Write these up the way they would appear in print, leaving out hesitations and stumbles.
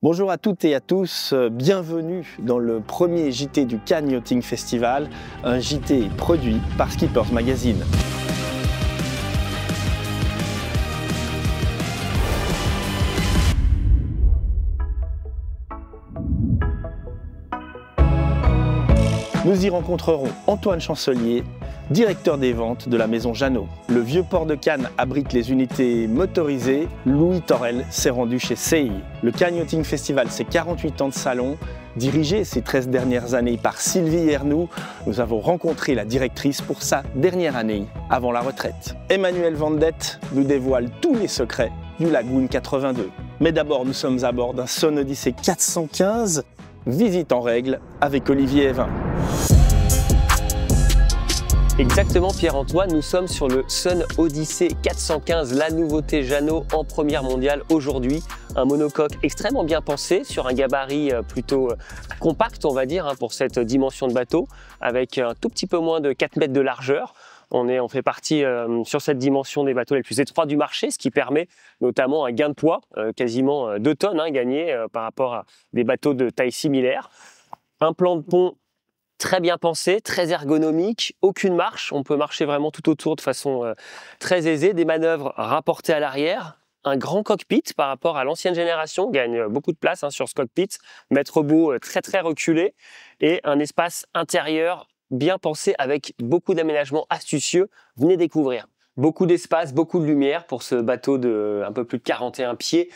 Bonjour à toutes et à tous, bienvenue dans le premier JT du Cannes Yachting Festival, un JT produit par Skippers Magazine. Nous y rencontrerons Antoine Chancelier, directeur des ventes de la maison Jeannot. Le vieux port de Cannes abrite les unités motorisées. Louis Torel s'est rendu chez CI. Le Cannes Yachting Festival, c'est 48 ans de salon. Dirigé ces 13 dernières années par Sylvie Ernoux, nous avons rencontré la directrice pour sa dernière année avant la retraite. Emmanuel Vendette nous dévoile tous les secrets du Lagoon 82. Mais d'abord, nous sommes à bord d'un Sun Odyssey 415. Visite en règle avec Olivier Evin. Exactement Pierre-Antoine, nous sommes sur le Sun Odyssey 415, la nouveauté Jeannot en première mondiale aujourd'hui. Un monocoque extrêmement bien pensé sur un gabarit plutôt compact on va dire pour cette dimension de bateau, avec un tout petit peu moins de 4 mètres de largeur. On fait partie sur cette dimension des bateaux les plus étroits du marché, ce qui permet notamment un gain de poids, quasiment 2 tonnes gagné par rapport à des bateaux de taille similaire. Un plan de pont très bien pensé, très ergonomique, aucune marche, on peut marcher vraiment tout autour de façon très aisée, des manœuvres rapportées à l'arrière, un grand cockpit par rapport à l'ancienne génération, gagne beaucoup de place sur ce cockpit, maître beau très reculé et un espace intérieur bien pensé avec beaucoup d'aménagements astucieux, venez découvrir. Beaucoup d'espace, beaucoup de lumière pour ce bateau de un peu plus de 41 pieds.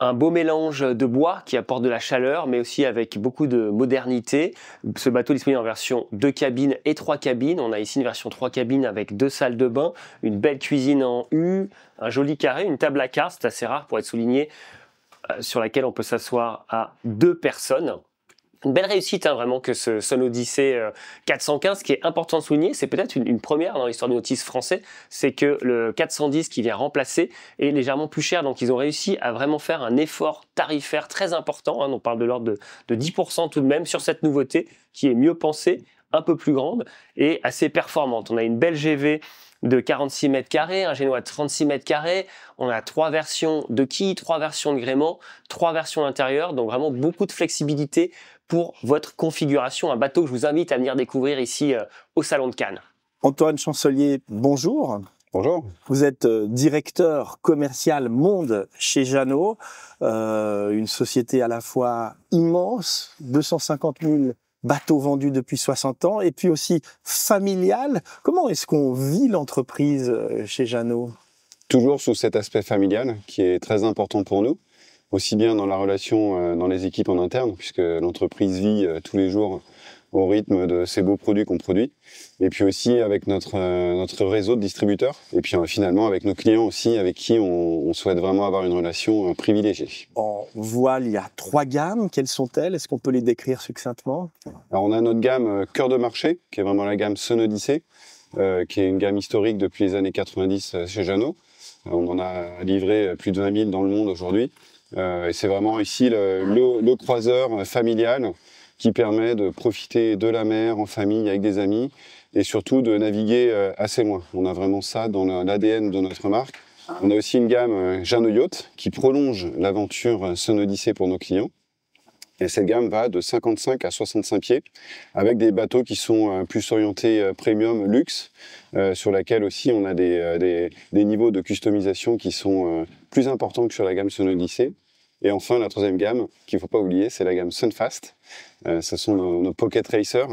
Un beau mélange de bois qui apporte de la chaleur, mais aussi avec beaucoup de modernité. Ce bateau est disponible en version 2 cabines et 3 cabines. On a ici une version 3 cabines avec 2 salles de bain, une belle cuisine en U, un joli carré, une table à cartes, c'est assez rare pour être souligné, sur laquelle on peut s'asseoir à 2 personnes. Une belle réussite vraiment que ce Sun Odyssey 415, ce qui est important de souligner, c'est peut-être une première dans l'histoire du nautisme français, c'est que le 410 qui vient remplacer est légèrement plus cher, donc ils ont réussi à vraiment faire un effort tarifaire très important, on parle de l'ordre de 10% tout de même sur cette nouveauté qui est mieux pensée, un peu plus grande et assez performante. On a une belle GV de 46 mètres carrés, un génois de 36 mètres carrés, on a 3 versions de quilles, 3 versions de gréement, 3 versions d'intérieur, donc vraiment beaucoup de flexibilité pour votre configuration, un bateau que je vous invite à venir découvrir ici au Salon de Cannes. Antoine Chancelier, bonjour. Bonjour. Vous êtes directeur commercial monde chez Jeannot, une société à la fois immense, 250 000 bateaux vendus depuis 60 ans, et puis aussi familiale. Comment est-ce qu'on vit l'entreprise chez Jeannot? Toujours sous cet aspect familial qui est très important pour nous, aussi bien dans la relation dans les équipes en interne, puisque l'entreprise vit tous les jours au rythme de ces beaux produits qu'on produit, et puis aussi avec notre réseau de distributeurs, et puis finalement avec nos clients aussi, avec qui on souhaite vraiment avoir une relation privilégiée. En voile, il y a 3 gammes. Quelles sont-elles? Est-ce qu'on peut les décrire succinctement? Alors on a notre gamme cœur de marché, qui est vraiment la gamme Sun Odyssey, qui est une gamme historique depuis les années 90 chez Jeannot. On en a livré plus de 20 000 dans le monde aujourd'hui. Et c'est vraiment ici le croiseur familial qui permet de profiter de la mer en famille avec des amis et surtout de naviguer assez loin. On a vraiment ça dans l'ADN de notre marque. On a aussi une gamme Jeannot Yacht qui prolonge l'aventure Sun Odyssey pour nos clients. Et cette gamme va de 55 à 65 pieds avec des bateaux qui sont plus orientés premium, luxe, sur laquelle aussi on a des niveaux de customisation qui sont plus importants que sur la gamme Sun Odyssey. Et enfin, la 3e gamme, qu'il ne faut pas oublier, c'est la gamme Sunfast. Ce sont nos Pocket Racers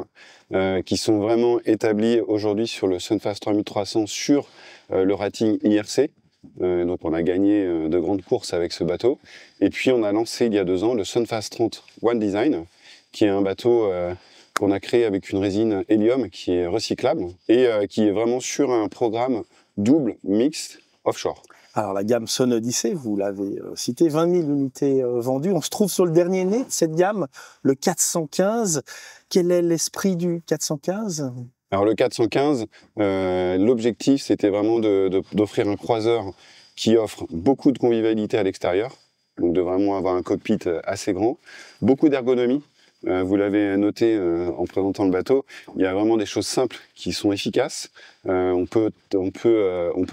qui sont vraiment établis aujourd'hui sur le Sunfast 3300 sur le rating IRC. Donc on a gagné de grandes courses avec ce bateau. Et puis on a lancé il y a 2 ans le Sunfast 30 One Design, qui est un bateau qu'on a créé avec une résine hélium qui est recyclable et qui est vraiment sur un programme double mixte offshore. Alors la gamme Sun Odyssey, vous l'avez cité, 20 000 unités vendues. On se trouve sur le dernier né de cette gamme, le 415. Quel est l'esprit du 415 ? Alors le 415, l'objectif c'était vraiment d'offrir un croiseur qui offre beaucoup de convivialité à l'extérieur, donc de vraiment avoir un cockpit assez grand, beaucoup d'ergonomie. Vous l'avez noté en présentant le bateau, il y a vraiment des choses simples qui sont efficaces. On peut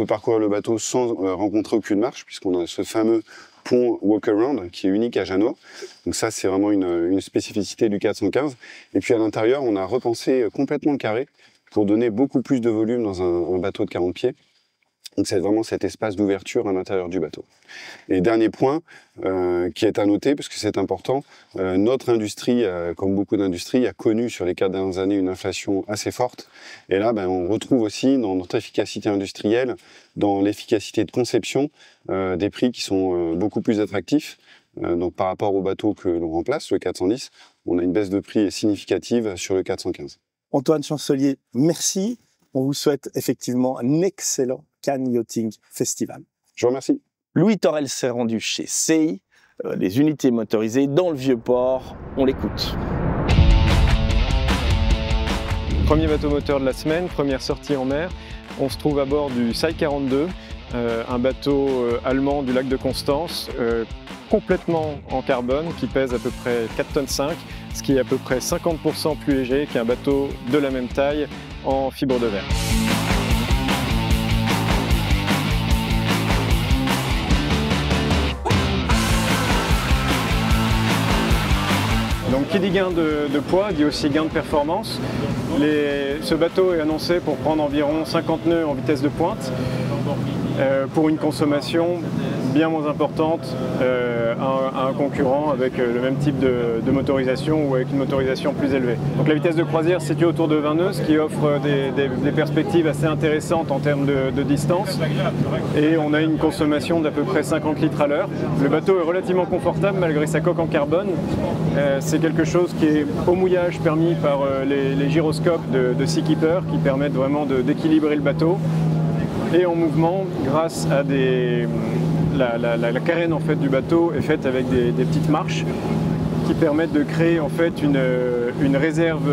parcourir le bateau sans rencontrer aucune marche, puisqu'on a ce fameux pont walk-around qui est unique à Jeannot. Donc ça, c'est vraiment une spécificité du 415. Et puis à l'intérieur, on a repensé complètement le carré pour donner beaucoup plus de volume dans un bateau de 40 pieds. Donc c'est vraiment cet espace d'ouverture à l'intérieur du bateau. Et dernier point qui est à noter, parce que c'est important, notre industrie, comme beaucoup d'industries, a connu sur les 4 dernières années une inflation assez forte. Et là, on retrouve aussi dans notre efficacité industrielle, dans l'efficacité de conception, des prix qui sont beaucoup plus attractifs. Donc par rapport au bateau que l'on remplace, le 410, on a une baisse de prix significative sur le 415. Antoine Chancelier, merci. On vous souhaite effectivement un excellent Cannes Yachting Festival. Je vous remercie. Louis Thorel s'est rendu chez CEI, les unités motorisées dans le Vieux-Port. On l'écoute. Premier bateau moteur de la semaine, première sortie en mer. On se trouve à bord du SAI 42, un bateau allemand du lac de Constance, complètement en carbone, qui pèse à peu près 4,5 tonnes, ce qui est à peu près 50% plus léger qu'un bateau de la même taille en fibre de verre. Donc qui dit gain de poids dit aussi gain de performance. Ce bateau est annoncé pour prendre environ 50 nœuds en vitesse de pointe pour une consommation bien moins importante à un concurrent avec le même type de motorisation ou avec une motorisation plus élevée. Donc la vitesse de croisière se situe autour de 20 nœuds, ce qui offre des perspectives assez intéressantes en termes de distance. Et on a une consommation d'à peu près 50 litres à l'heure. Le bateau est relativement confortable malgré sa coque en carbone. C'est quelque chose qui est au mouillage permis par les gyroscopes de Seakeeper qui permettent vraiment d'équilibrer le bateau. Et en mouvement grâce à la carène en fait, du bateau est faite avec des petites marches qui permettent de créer en fait une réserve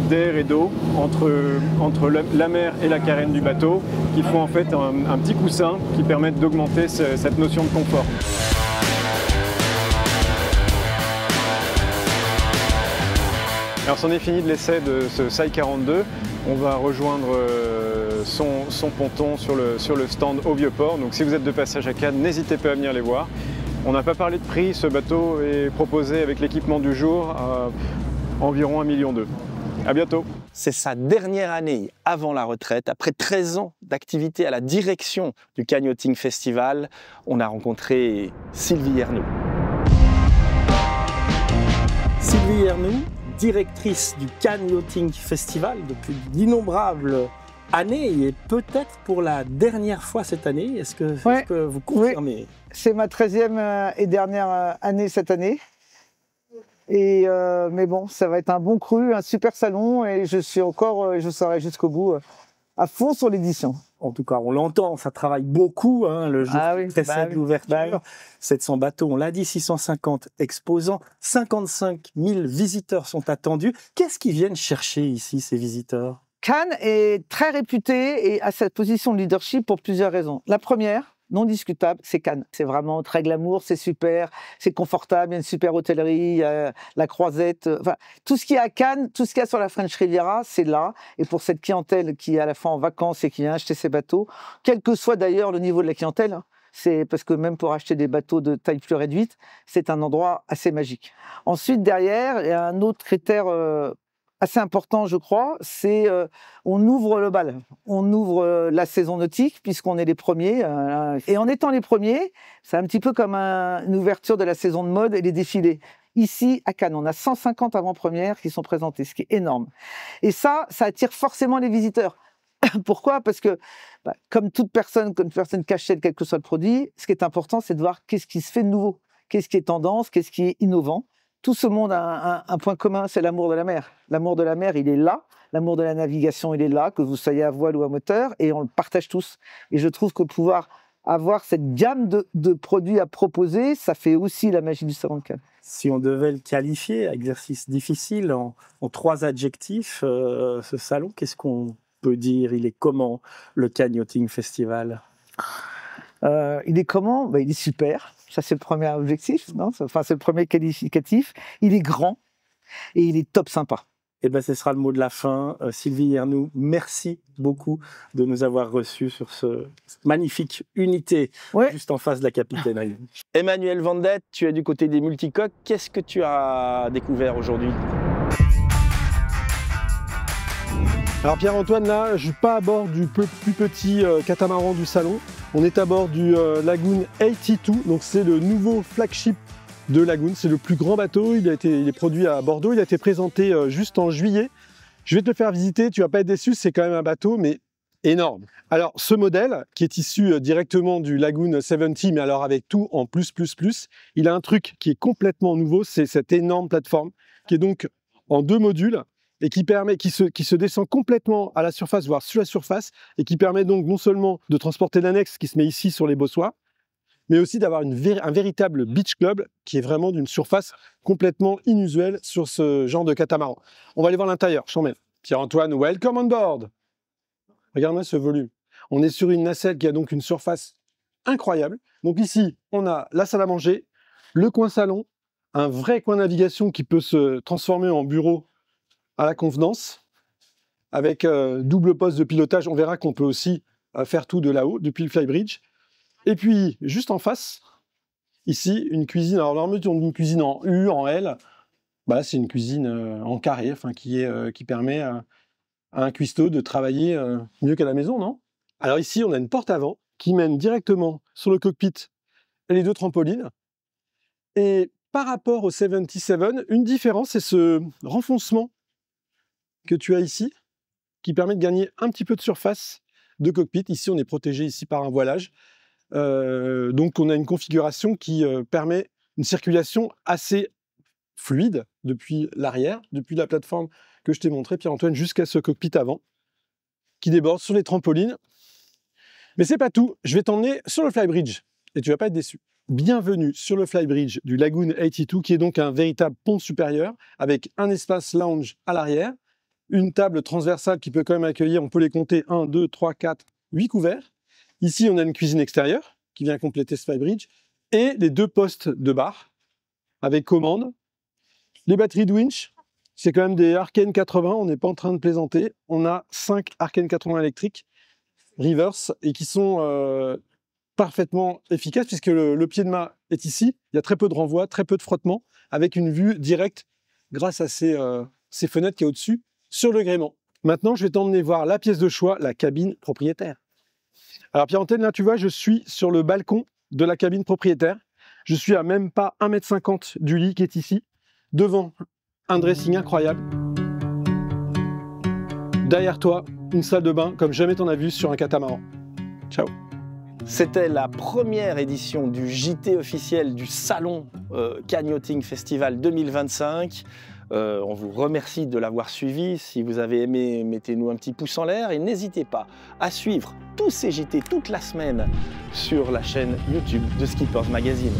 d'air et d'eau entre la mer et la carène du bateau qui font en fait un petit coussin qui permettent d'augmenter cette notion de confort. Alors c'en est fini de l'essai de ce SAI 42. On va rejoindre son ponton sur le stand au Vieux-Port. Donc si vous êtes de passage à Cannes, n'hésitez pas à venir les voir. On n'a pas parlé de prix, ce bateau est proposé avec l'équipement du jour à environ 1,2 million. À bientôt. C'est sa dernière année avant la retraite. Après 13 ans d'activité à la direction du Cannes Yachting Festival, on a rencontré Sylvie Ernoult. Sylvie Ernoult, directrice du Cannes Yachting Festival depuis d'innombrables années et peut-être pour la dernière fois cette année. Est-ce que vous confirmez? Oui. C'est ma 13e et dernière année cette année. Mais bon, ça va être un bon cru, un super salon et je serai jusqu'au bout à fond sur l'édition. En tout cas, on l'entend, ça travaille beaucoup, le jour qui précède l'ouverture. 700 bateaux, on l'a dit, 650 exposants, 55 000 visiteurs sont attendus. Qu'est-ce qu'ils viennent chercher ici, ces visiteurs? Cannes est très réputé et a cette position de leadership pour plusieurs raisons. La première, non discutable, c'est Cannes. C'est vraiment très glamour, c'est super, c'est confortable, il y a une super hôtellerie, la croisette. Enfin, tout ce qu'il y a à Cannes, tout ce qu'il y a sur la French Riviera, c'est là. Et pour cette clientèle qui est à la fois en vacances et qui vient acheter ses bateaux, quel que soit d'ailleurs le niveau de la clientèle, c'est parce que même pour acheter des bateaux de taille plus réduite, c'est un endroit assez magique. Ensuite, derrière, il y a un autre critère assez important, je crois, c'est on ouvre le bal, on ouvre la saison nautique puisqu'on est les premiers. Et en étant les premiers, c'est un petit peu comme une ouverture de la saison de mode et les défilés. Ici, à Cannes, on a 150 avant-premières qui sont présentées, ce qui est énorme. Et ça attire forcément les visiteurs. Pourquoi? Parce que, comme toute personne qui achète quel que soit le produit, ce qui est important, c'est de voir qu'est-ce qui se fait de nouveau, qu'est-ce qui est tendance, qu'est-ce qui est innovant. Tout ce monde a un point commun, c'est l'amour de la mer. L'amour de la mer, il est là. L'amour de la navigation, il est là, que vous soyez à voile ou à moteur, et on le partage tous. Et je trouve que pouvoir avoir cette gamme de produits à proposer, ça fait aussi la magie du salon de Cannes. Si on devait le qualifier, exercice difficile, en 3 adjectifs, ce salon, qu'est-ce qu'on peut dire? Il est comment, le Cannes Yachting Festival? Il est comment? Il est super. Ça, c'est le premier objectif, non? Enfin, c'est le premier qualificatif. Il est grand et il est top sympa. Et ben, ce sera le mot de la fin. Sylvie Yernou, merci beaucoup de nous avoir reçus sur ce magnifique unité juste en face de la capitainerie. Emmanuel Vendette, tu es du côté des multicoques. Qu'est-ce que tu as découvert aujourd'hui? Alors Pierre-Antoine, là, je ne suis pas à bord du plus petit catamaran du salon. On est à bord du Lagoon 82, donc c'est le nouveau flagship de Lagoon. C'est le plus grand bateau, il est produit à Bordeaux, il a été présenté juste en juillet. Je vais te le faire visiter, tu ne vas pas être déçu, c'est quand même un bateau, mais énorme. Alors ce modèle, qui est issu directement du Lagoon 70, mais alors avec tout en plus, il a un truc qui est complètement nouveau, c'est cette énorme plateforme, qui est donc en 2 modules, et qui se descend complètement à la surface, voire sur la surface, et qui permet donc non seulement de transporter l'annexe qui se met ici sur les bossoirs, mais aussi d'avoir un véritable beach club qui est vraiment d'une surface complètement inusuelle sur ce genre de catamaran. On va aller voir l'intérieur, je t'emmène. Pierre-Antoine, welcome on board. Regarde-moi ce volume. On est sur une nacelle qui a donc une surface incroyable. Donc ici, on a la salle à manger, le coin salon, un vrai coin navigation qui peut se transformer en bureau à la convenance, avec double poste de pilotage. On verra qu'on peut aussi faire tout de là-haut, depuis le flybridge. Et puis, juste en face, ici, une cuisine. Alors, normalement, on dit une cuisine en U, en L. Bah, c'est une cuisine en carré, enfin, qui permet à un cuistot de travailler mieux qu'à la maison, non? Alors ici, on a une porte avant qui mène directement sur le cockpit et les 2 trampolines. Et par rapport au 77, une différence, c'est ce renfoncement que tu as ici, qui permet de gagner un petit peu de surface de cockpit. Ici, on est protégé ici par un voilage. Donc, on a une configuration qui permet une circulation assez fluide depuis l'arrière, depuis la plateforme que je t'ai montré, Pierre-Antoine, jusqu'à ce cockpit avant, qui déborde sur les trampolines. Mais c'est pas tout, je vais t'emmener sur le flybridge, et tu vas pas être déçu. Bienvenue sur le flybridge du Lagoon 82, qui est donc un véritable pont supérieur, avec un espace lounge à l'arrière, une table transversale qui peut quand même accueillir, on peut les compter, 1, 2, 3, 4, 8 couverts. Ici, on a une cuisine extérieure qui vient compléter ce flybridge et les 2 postes de bar avec commande. Les batteries de winch, c'est quand même des Arkane 80, on n'est pas en train de plaisanter. On a 5 Arkane 80 électriques reverse et qui sont parfaitement efficaces puisque le pied de mât est ici. Il y a très peu de renvoi, très peu de frottement avec une vue directe grâce à ces fenêtres qui est au-dessus sur le gréement. Maintenant, je vais t'emmener voir la pièce de choix, la cabine propriétaire. Alors Pierre-Antoine, là tu vois, je suis sur le balcon de la cabine propriétaire. Je suis à même pas 1,50 m du lit qui est ici. Devant, un dressing incroyable. Derrière toi, une salle de bain comme jamais t'en as vu sur un catamaran. Ciao. C'était la première édition du JT officiel du Salon Cannes Yachting Festival 2025. On vous remercie de l'avoir suivi. Si vous avez aimé, mettez-nous un petit pouce en l'air et n'hésitez pas à suivre tous ces JT toute la semaine sur la chaîne YouTube de Skippers Magazine.